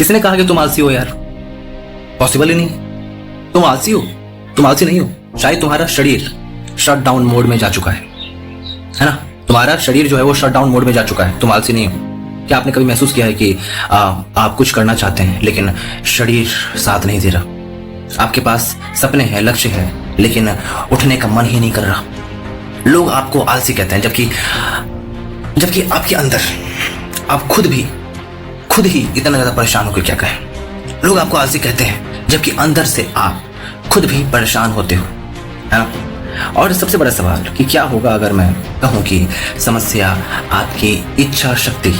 किसने कहा कि तुम आलसी हो यार? पॉसिबल ही नहीं। तुम आलसी हो? तुम आलसी नहीं हो। शायद तुम्हारा शरीर शट डाउन मोड में जा चुका है ना? तुम्हारा शरीर जो है वो शट डाउन मोड में जा चुका है। तुम आलसी नहीं हो। क्या आपने कभी महसूस किया है कि आप कुछ करना चाहते हैं लेकिन शरीर साथ नहीं दे रहा? आपके पास सपने हैं, लक्ष्य है, लेकिन उठने का मन ही नहीं कर रहा। लोग आपको आलसी कहते हैं, जबकि आपके अंदर आप खुद ही इतना ज्यादा परेशान हो कि क्या कहें। लोग आपको आलसी कहते हैं जबकि अंदर से आप खुद भी परेशान होते हो, है ना? और सबसे बड़ा सवाल कि क्या होगा अगर मैं कहूं कि समस्या आपकी इच्छा शक्ति,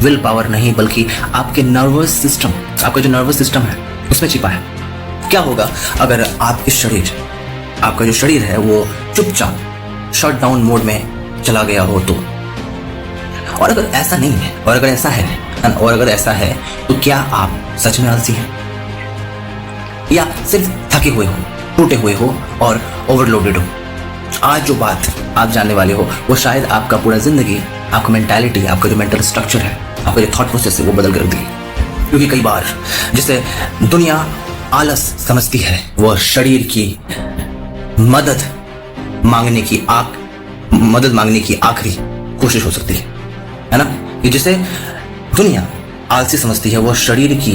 विल पावर नहीं बल्कि आपके नर्वस सिस्टम, आपका जो नर्वस सिस्टम है उसमें छिपा है। क्या होगा अगर आपका जो शरीर है वो चुपचाप शट डाउन मोड में चला गया हो तो? और अगर ऐसा नहीं है, और अगर ऐसा है तो क्या आप सच में आलसी हैं या सिर्फ थके हुए हो, टूटे हुए हो और ओवरलोडेड हो? आज जो बात आप जानने वाले हो वो शायद आपका पूरा जिंदगी, आपका मेंटालिटी, आपका जो मेंटल स्ट्रक्चर है, आपका जो थॉट प्रोसेस है वो बदल कर रख देगी। क्योंकि कई बार जिसे दुनिया आलस समझती है वो शरीर की मदद मांगने की आखिरी कोशिश हो सकती है ना? कि जिसे दुनिया आलसी समझती है वो शरीर की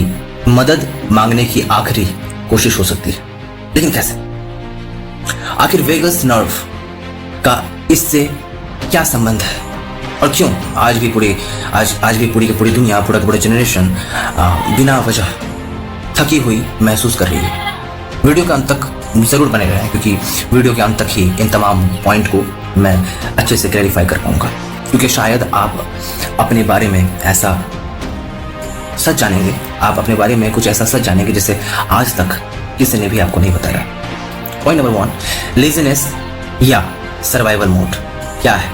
मदद मांगने की आखिरी कोशिश हो सकती है। लेकिन कैसे? आखिर वेगस नर्व का इससे क्या संबंध है और क्यों आज भी पूरी की पूरी दुनिया, पूरा जनरेशन बिना वजह थकी हुई महसूस कर रही है? वीडियो के अंत तक जरूर बने रहें क्योंकि वीडियो के अंत तक ही इन तमाम पॉइंट को मैं अच्छे से क्लैरिफाई कर पाऊंगा। क्योंकि शायद आप अपने बारे में ऐसा सच जानेंगे, आप अपने बारे में कुछ ऐसा सच जानेंगे जिसे आज तक किसी ने भी आपको नहीं बताया। पॉइंट नंबर 1, लेजीनेस या सर्वाइवल मोड क्या है?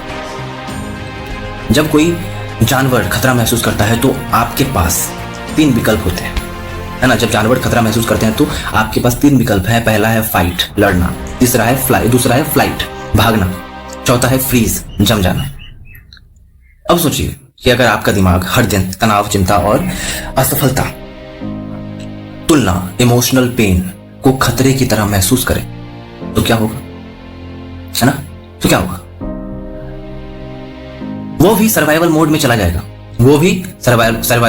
जब कोई जानवर खतरा महसूस करता है तो आपके पास 3 विकल्प होते हैं, है ना? जब जानवर खतरा महसूस करते हैं तो आपके पास 3 विकल्प है। पहला है फाइट, लड़ना, दूसरा है फ्लाइट, भागना, चौथा है फ्रीज, जम जाना। अब सोचिए कि अगर आपका दिमाग हर दिन तनाव, चिंता और असफलता, तुलना, इमोशनल पेन को खतरे की तरह महसूस करे तो क्या होगा, है ना? तो क्या होगा? वो भी सर्वाइवल मोड में चला जाएगा,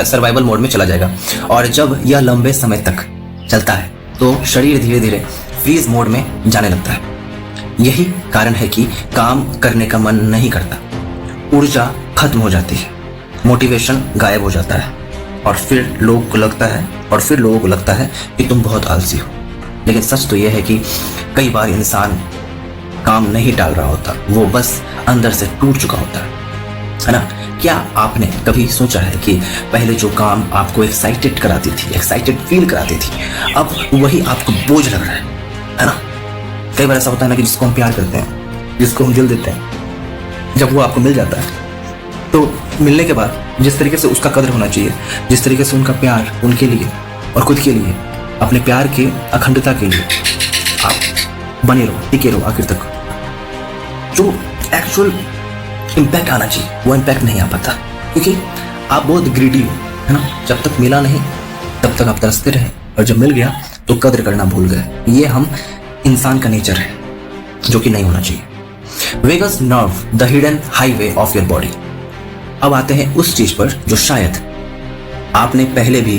सर्वाइवल मोड में चला जाएगा। और जब यह लंबे समय तक चलता है तो शरीर धीरे धीरे फ्रीज मोड में जाने लगता है। यही कारण है कि काम करने का मन नहीं करता, ऊर्जा खत्म हो जाती है, मोटिवेशन गायब हो जाता है और फिर लोगों को लगता है कि तुम बहुत आलसी हो। लेकिन सच तो यह है कि कई बार इंसान काम नहीं टाल रहा होता, वो बस अंदर से टूट चुका होता है ना? क्या आपने कभी सोचा है कि पहले जो काम आपको एक्साइटेड फील कराती थी, अब वही आपको बोझ लग रहा है ना? कई बार ऐसा होता है ना कि जिसको हम प्यार करते हैं, जिसको हम दिल देते हैं, जब वो आपको मिल जाता है तो मिलने के बाद जिस तरीके से उसका कदर होना चाहिए, जिस तरीके से उनका प्यार उनके लिए और खुद के लिए, अपने प्यार के अखंडता के लिए आप बने रहो, टिके रहो आखिर तक, जो एक्चुअल इम्पैक्ट आना चाहिए वो इम्पैक्ट नहीं आ पाता क्योंकि आप बहुत ग्रीडी हो, है ना? जब तक मिला नहीं तब तक आप तरसते रहे और जब मिल गया तो कदर करना भूल गए। ये हम इंसान का नेचर है जो कि नहीं होना चाहिए। Vagus nerve, the hidden highway of your body. अब आते हैं उस चीज पर जो शायद आपने पहले भी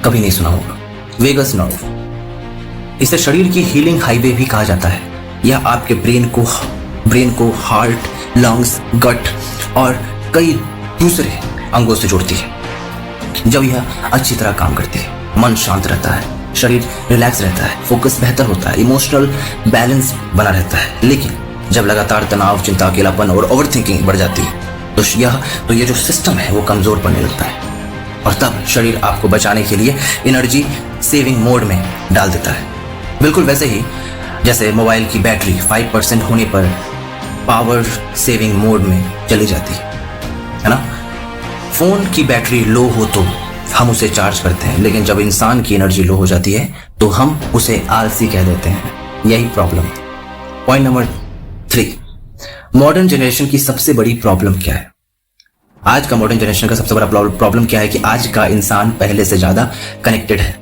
कभी नहीं सुना होगा, वेगस नर्व। इसे शरीर की हीलिंग हाईवे भी कहा जाता है। यह आपके ब्रेन को हार्ट, लंग्स, गट और कई दूसरे अंगों से जोड़ती है। जब यह अच्छी तरह काम करती है, मन शांत रहता है, शरीर रिलैक्स रहता है, फोकस बेहतर होता है, इमोशनल बैलेंस बना रहता है। लेकिन जब लगातार तनाव, चिंता, अकेलापन और ओवरथिंकिंग बढ़ जाती है तो ये जो सिस्टम है वो कमजोर पड़ने लगता है और तब शरीर आपको बचाने के लिए एनर्जी सेविंग मोड में डाल देता है। बिल्कुल वैसे ही जैसे मोबाइल की बैटरी 5% होने पर पावर सेविंग मोड में चली जाती है ना? फोन की बैटरी लो हो तो हम उसे चार्ज करते हैं, लेकिन जब इंसान की एनर्जी लो हो जाती है तो हम उसे आलसी कह देते हैं। यही problem. Point number 3, modern generation की सबसे बड़ी प्रॉब्लम क्या है? आज का मॉडर्न जनरेशन का सबसे बड़ा प्रॉब्लम क्या है कि आज का इंसान पहले से ज्यादा कनेक्टेड है,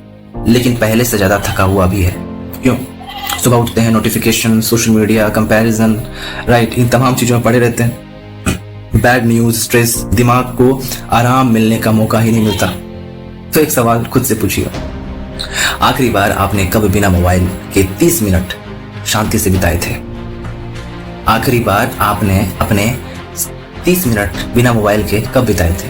लेकिन पहले से ज्यादा थका हुआ भी है। क्यों? सुबह उठते हैं, notification, social media, comparison, right, इन तमाम चीजों में पड़े रहते हैं। बैड न्यूज, स्ट्रेस, दिमाग को आराम मिलने का मौका ही नहीं मिलता। तो एक सवाल खुद से पूछिए, आखिरी बार आपने कब बिना मोबाइल के 30 मिनट शांति से बिताए थे? आखिरी बार आपने अपने 30 मिनट बिना मोबाइल के कब बिताए थे?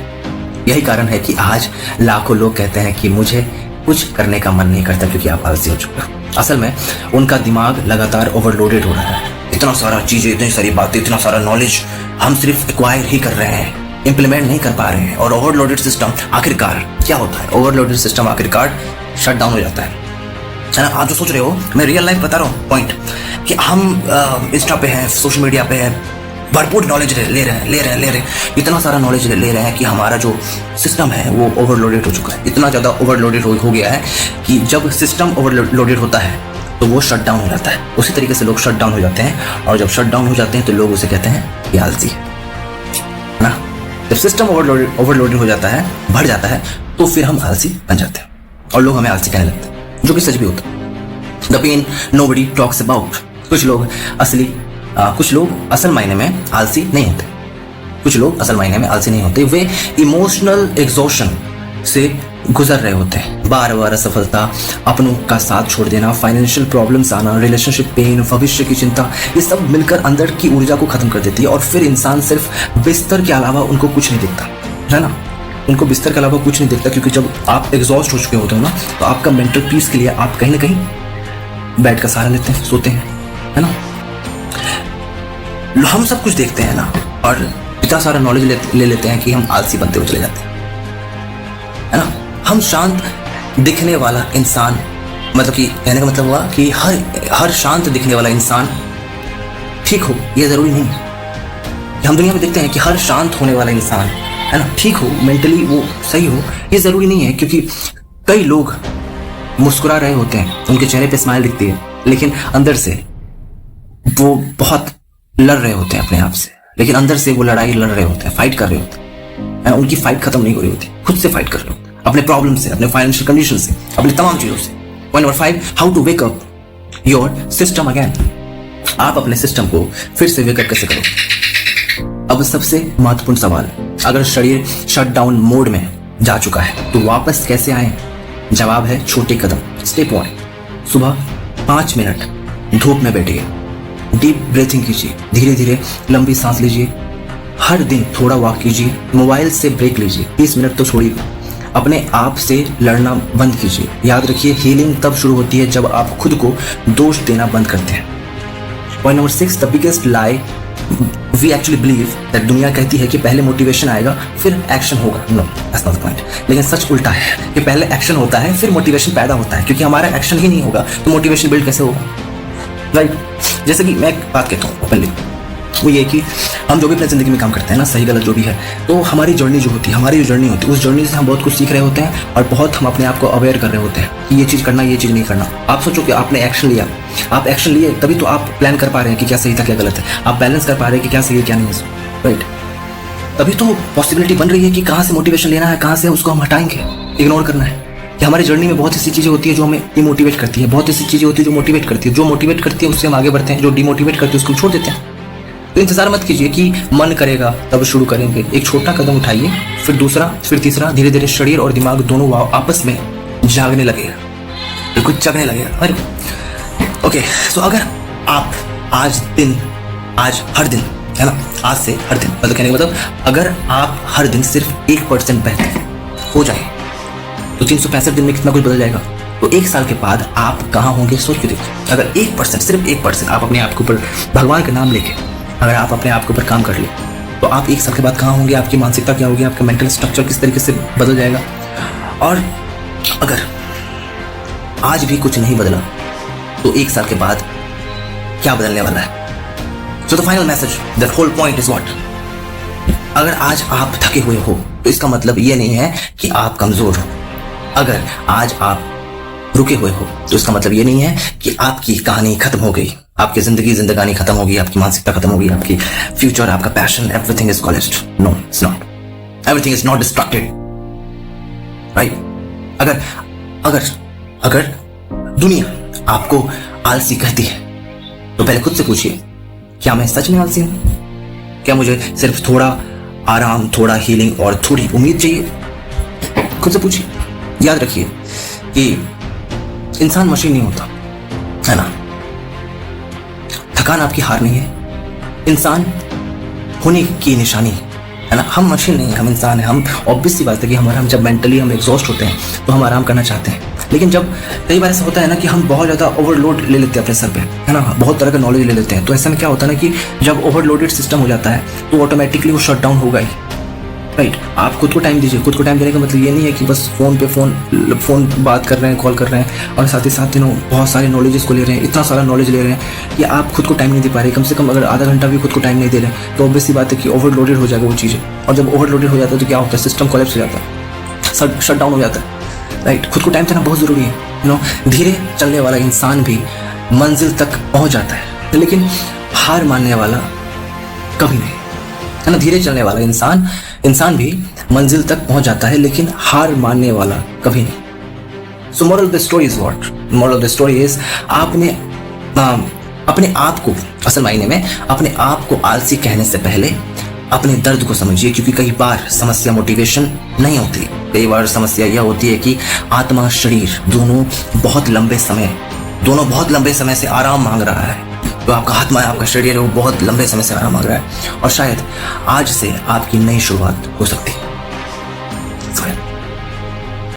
यही कारण है कि आज लाखों लोग कहते हैं कि मुझे कुछ करने का मन नहीं करता क्योंकि आप आलसी हो चुके हो। असल में उनका दिमाग लगातार ओवरलोडेड हो रहा है। इतना सारा चीजें, इतनी सारी बातें, इतना सारा नॉलेज हम सिर्फ एक्वायर ही कर रहे हैं, इंप्लीमेंट नहीं कर पा रहे हैं। और ओवरलोडेड सिस्टम आखिरकार क्या होता है? ओवरलोडेड सिस्टम आखिरकार शट डाउन हो जाता है ना। आप जो सोच रहे हो, मैं रियल लाइफ बता रहा हूँ पॉइंट, कि हम इंस्टा पे हैं, सोशल मीडिया पे हैं, भरपूर नॉलेज ले रहे हैं, इतना सारा नॉलेज ले रहे हैं कि हमारा जो सिस्टम है वो ओवरलोडेड हो चुका है। इतना ज़्यादा ओवरलोडेड हो गया है कि जब सिस्टम ओवरलोडेड होता है तो वो शट डाउन हो जाता है। उसी तरीके से लोग शट डाउन हो जाते हैं, और जब शट डाउन हो जाते हैं तो लोग उसे कहते हैं कि आलसी है ना। जब सिस्टम ओवरलोडेड हो जाता है, बढ़ जाता है, तो फिर हम आलसी बन जाते हैं और लोग हमें आलसी कहने लगते हैं, जो कि सच भी होता है। The pain nobody talks about. कुछ लोग असल मायने में आलसी नहीं होते। कुछ लोग असल मायने में आलसी नहीं होते, वे इमोशनल एग्जॉशन से गुजर रहे होते हैं। बार बार असफलता, अपनों का साथ छोड़ देना, फाइनेंशियल प्रॉब्लम्स आना, रिलेशनशिप पेन, भविष्य की चिंता, ये सब मिलकर अंदर की ऊर्जा को खत्म कर देती है। और फिर इंसान सिर्फ बिस्तर के अलावा उनको कुछ नहीं दिखता, है ना। उनको बिस्तर के अलावा कुछ नहीं दिखता, क्योंकि जब आप एग्जॉस्ट हो चुके होते हो ना, तो आपका मेंटल पीस के लिए आप कहीं ना कहीं बेड का सहारा लेते हैं, सोते हैं, है ना। हम सब कुछ देखते हैं ना, और इतना सारा नॉलेज ले लेते हैं कि हम आलसी बनते हुए चले जाते हैं, है ना। हम शांत दिखने वाला इंसान, मतलब कि कहने का मतलब हुआ कि हर शांत दिखने वाला इंसान ठीक हो, ये जरूरी नहीं है। हम दुनिया में देखते हैं कि हर शांत होने वाला इंसान, है ना, ठीक हो, मेंटली वो सही हो, ये जरूरी नहीं है। क्योंकि कई लोग मुस्कुरा रहे होते हैं, उनके चेहरे पे स्माइल दिखती है, लेकिन अंदर से वो बहुत लड़ रहे होते हैं अपने आप से, लेकिन अंदर से वो लड़ाई लड़ रहे होते हैं, फाइट कर रहे होते हैं। उनकी फाइट खत्म नहीं हो रही होती, खुद से फाइट कर रहे होते हैं, अपने प्रॉब्लम से, अपने फाइनेंशियल कंडीशन से, अपनी तमाम चीजों से। Point number 5, how to wake up your system again. आप अपने सिस्टम को फिर से वेकअप कैसे करो? अब सबसे महत्वपूर्ण सवाल, अगर शरीर शट डाउन मोड में जा चुका है तो वापस कैसे आए? जवाब है छोटे कदम। स्टेप 1, सुबह 5 मिनट धूप में बैठिए, डीप ब्रीथिंग कीजिए, धीरे धीरे लंबी सांस लीजिए, हर दिन थोड़ा वॉक कीजिए, मोबाइल से ब्रेक लीजिए, 30 मिनट तो छोड़िए, अपने आप से लड़ना बंद कीजिए। याद रखिए, हीलिंग तब शुरू होती है जब आप खुद को दोष देना बंद करते हैं। Point number 6, the biggest lie we actually believe that, दुनिया कहती है कि पहले मोटिवेशन आएगा फिर एक्शन होगा। No, that's not the point. लेकिन सच उल्टा है कि पहले एक्शन होता है फिर मोटिवेशन पैदा होता है, क्योंकि हमारा एक्शन ही नहीं होगा तो मोटिवेशन बिल्ड कैसे होगा, राइट। जैसे कि मैं एक बात कहता हूँ ओपनली, वो ये कि हम जो भी अपनी जिंदगी में काम करते हैं ना, सही गलत जो भी है, तो हमारी जर्नी जो होती है, हमारी जो जर्नी होती है, उस जर्नी से हम बहुत कुछ सीख रहे होते हैं और बहुत हम अपने आप को अवेयर कर रहे होते हैं कि ये चीज़ करना, ये चीज़ नहीं करना। आप सोचो कि आपने एक्शन लिया, आप एक्शन लिए तभी तो आप प्लान कर पा रहे हैं कि क्या सही था क्या गलत है, आप बैलेंस कर पा रहे हैं कि क्या सही है क्या नहीं है, राइट। तभी तो पॉसिबिलिटी बन रही है कि कहाँ से मोटिवेशन लेना है, कहाँ से उसको हम हटाएंगे, इग्नोर करना है। कि हमारी जर्नी में बहुत ऐसी चीज़ें होती है जो हमें डिमोटिवेट करती है, बहुत ऐसी चीज़ें होती है जो मोटिवेट करती है। जो मोटिवेट करती है उससे हम आगे बढ़ते हैं, जो डिमोटिवेट करती है उसको छोड़ देते हैं। तो इंतजार मत कीजिए कि मन करेगा तब शुरू करेंगे। एक छोटा कदम उठाइए, फिर दूसरा, फिर तीसरा, धीरे धीरे शरीर और दिमाग दोनों आपस में जागने लगेगा, बिल्कुल जगने लगेगा। अरे ओके, तो अगर आप आज हर दिन, है ना, आज से हर दिन, मतलब कहने का मतलब अगर आप हर दिन सिर्फ 1% बेहतर हो जाए तो 365 दिन में कितना कुछ बदल जाएगा। तो 1 साल के बाद आप कहाँ होंगे सोच के देखिए। अगर 1%, सिर्फ 1% आप अपने आप के ऊपर भगवान का नाम लेके अगर आप अपने आप के ऊपर काम कर ले, तो आप 1 साल के बाद कहाँ होंगे, आपकी मानसिकता क्या होगी, आपका मेंटल स्ट्रक्चर किस तरीके से बदल जाएगा। और अगर आज भी कुछ नहीं बदला तो 1 साल के बाद क्या बदलने वाला है। So the final message, the whole point is what, अगर आज आप थके हुए हो तो इसका मतलब ये नहीं है कि आप कमजोर हो। अगर आज आप रुके हुए हो तो इसका मतलब ये नहीं है कि आपकी कहानी खत्म हो गई, आपकी जिंदगानी खत्म हो गई, आपकी मानसिकता खत्म हो गई, आपकी फ्यूचर, आपका passion, everything is collapsed. No, it's not. Everything is not destructed, right? अगर अगर अगर दुनिया आपको आलसी कहती है तो पहले खुद से पूछिए, क्या मैं सच में आलसी हूं? क्या मुझे सिर्फ थोड़ा आराम, थोड़ा हीलिंग और थोड़ी उम्मीद चाहिए? खुद से पूछिए। याद रखिए कि इंसान मशीन नहीं होता, है ना? थकान आपकी हार नहीं है, इंसान होने की निशानी है ना? हम मशीन नहीं है, हम इंसान है। हम ऑब्वियस सी बात है कि हम जब मेंटली हम एग्जॉस्ट होते हैं तो हम आराम करना चाहते हैं, लेकिन जब कई बार ऐसा होता है ना कि हम बहुत ज़्यादा ओवरलोड ले लेते हैं अपने सर पे, है ना? बहुत तरह का नॉलेज ले लेते हैं, तो ऐसे में क्या होता है ना कि जब ओवरलोडेड सिस्टम हो जाता है तो ऑटोमेटिकली वो शट डाउन होगा ही, राइट? आप खुद को टाइम दीजिए। खुद को टाइम देने का मतलब ये नहीं है कि बस फ़ोन बात कर रहे हैं, कॉल कर रहे हैं और साथ ही साथ बहुत सारे नॉलेजेस को ले रहे हैं, इतना सारा नॉलेज ले रहे हैं कि आप खुद को टाइम नहीं दे पा रहे। कम से कम अगर आधा घंटा भी खुद को टाइम नहीं दे रहे तो ऑब्वियस सी बात है कि ओवरलोडेड हो जाएगा वो चीज़ें, और जब ओवरलोडेड हो जाता है तो क्या होता है? सिस्टम कोलैप्स हो जाता है, शट डाउन हो जाता है, राइट? खुद को टाइम देना बहुत ज़रूरी है। धीरे चलने वाला इंसान भी मंजिल तक पहुँच जाता है, लेकिन हार मानने वाला कभी नहीं, है ना? धीरे चलने वाला इंसान भी मंजिल तक पहुंच जाता है, लेकिन हार मानने वाला कभी नहीं। सो moral of the story is what? Moral of the story is आपने अपने आप को, असल मायने में अपने आप को आलसी कहने से पहले अपने दर्द को समझिए, क्योंकि कई बार समस्या मोटिवेशन नहीं होती। कई बार समस्या यह होती है कि आत्मा शरीर दोनों बहुत लंबे समय से आराम मांग रहा है। तो आपका आत्मा है, आपका शरीर है, वो बहुत लंबे समय से आराम मांग रहा है, और शायद आज से आपकी नई शुरुआत हो सकती है।